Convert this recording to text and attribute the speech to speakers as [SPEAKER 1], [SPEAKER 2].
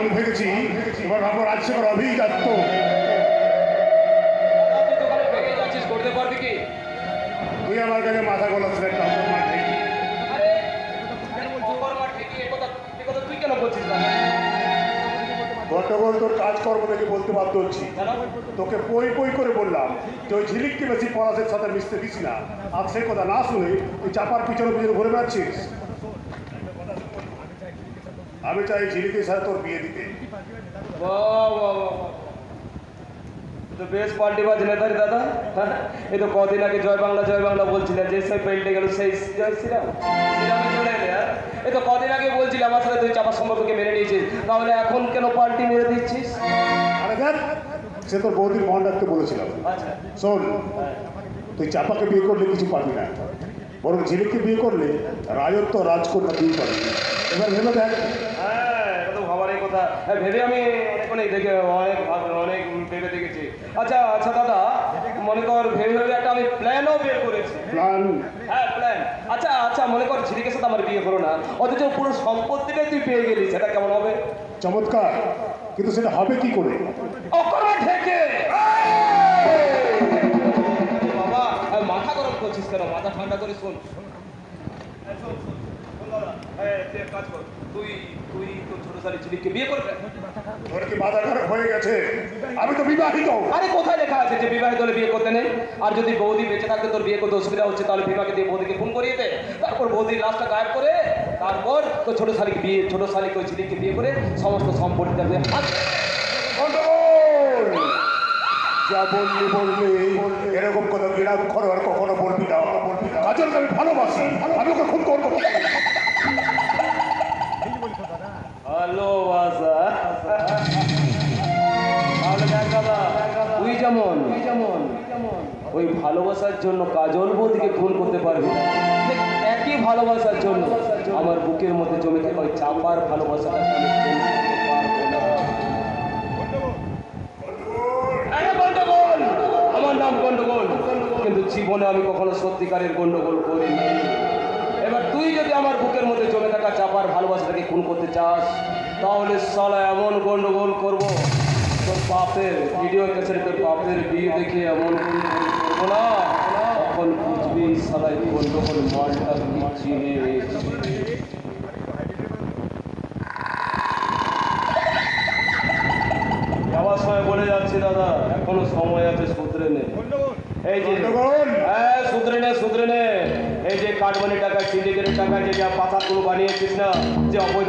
[SPEAKER 1] আমি ভেবেছি এবার ভাবো রাজশেখর অভিজাত্য।
[SPEAKER 2] করতে পারবি কি?
[SPEAKER 1] তুই আমার কাছে মাথা গলাচ্ছিস একটা অপমান থেকে।
[SPEAKER 2] তুই কেন বলছিস না?
[SPEAKER 1] গন্ডগোল তোর কাজকর্ম দেখে বলতে বাধ্য হচ্ছি। তোকে পই পই করে বললাম যে ওই ঝিলিককে বেশি পলাশের সাথে মিশতে দিস না, আর সেই কথা না শুনে তুই চাপার পিছনে পিছনে ঘুরে বেড়াচ্ছিস। আমি চাই ঝিলিকের সাথে তোর বিয়ে দিতে।
[SPEAKER 2] তো বেশ পাল্টিবাজ নেতারি দাদা। এই তো কদিন আগে জয় বাংলা বলছিলেন, যে সে পেল্টে গেল সেই জয় শ্রীরামে চলে এলে। এই তো কদিন আগে বলছিলি আমার সাথে তুই চাপার সম্পর্ককে মেনে নিয়েছিস, তাহলে এখন কেন পাল্টি মেরে দিচ্ছিস?
[SPEAKER 1] আরে দেখ, সে তোর বৌদির মন রাখতে বলেছিলাম।
[SPEAKER 2] আচ্ছা
[SPEAKER 1] শোন, তুই চাপাকে বিয়ে করলে কিছু পাবি না, বরং ঝিলিককে বিয়ে করলে রাজত্ব রাজকন্যা বিয়ে পাবি। এবার ভেবে দেখ।
[SPEAKER 2] হ্যাঁ, এটা তো ভাবারই কথা। ভেবে আমি অনেক দেখে অনেক ভেবে দেখেছি। আচ্ছা দাদা, মনে কর ভেবে একটা আমি প্ল্যানও বের করেছি।
[SPEAKER 1] প্ল্যান?
[SPEAKER 2] হ্যাঁ প্ল্যান। আচ্ছা মনে কর ঝিলিকের সাথে আমার বিয়ে হলো না, অথচ পুরো সম্পত্তিটাই তুই পেয়ে গেলি, সেটা কেমন হবে?
[SPEAKER 1] চমৎকার, কিন্তু সেটা হবে কি করে?
[SPEAKER 2] অকরা ঠেকে বাবা, মাথা গরম করছিস কেন? মাথা ঠান্ডা করে শোন। কাজ কর, তুই তোর ছোট শালী ঝিলিককে বিয়ে করবে।
[SPEAKER 1] তোর কি মাথা খারাপ হয়ে গেছে? আমি তো বিবাহিত।
[SPEAKER 2] আরে কোথায় লেখা আছে যে বিবাহিত হলে বিয়ে করতে নেই? আর যদি বৌদি বেঁচে থাকতে তোর বিয়ে করতে অসুবিধা হচ্ছে, তাহলে বিবাহকে দিয়ে বৌদিকে ফোন করিয়ে দে, তারপর বৌদির লাশটা গায়েব করে তারপর তোর ছোট শালীকে ওই ঝিলিককে বিয়ে করে সমস্ত সম্পত্তিটা দিয়ে
[SPEAKER 1] যা বললি এরকম কথা ঘৃণাক্ষর আর কখনো বলবি না। কাজলকে আমি ভালোবাসি, আমি ওকে খুন করবো।
[SPEAKER 2] ভালোবাসা? তাহলে দেখ দাদা, তুই যেমন ওই ভালোবাসার জন্য কাজল বৌদিকে খুন করতে পারবি, একই ভালোবাসার জন্য আমার বুকের মধ্যে জমে থাকা ওই চাপার ভালোবাসাটা আমি খুন করতে পারবো না। আমার নাম গন্ডগোল, কিন্তু জীবনে আমি কখনো সত্যিকারের গন্ডগোল করিনি। এবার তুই যদি আমার বুকের মধ্যে জমে থাকা চাপার ভালোবাসাটাকে খুন করতে চাস, তাহলে শালা এমন গন্ডগোল করবো, তোর বাপের ভিডিও ক্যাসেটে তোর বাপের বিয়ে দেখে এমন গন্ডগোল করবো না, তখন বুঝবি শালা গন্ডগোল মালটা কি জিনিস। যাওয়ার সময় বলে যাচ্ছি দাদা, এখনো সময় আছে, শুধরে নে। এই যে হ্যাঁ, শুধরে নে। এই যে কাটমানি টাকা, সিন্ডিকেটের টাকা, যে যা পাশাগুলো বানিয়েছিস না, যে অবৈধ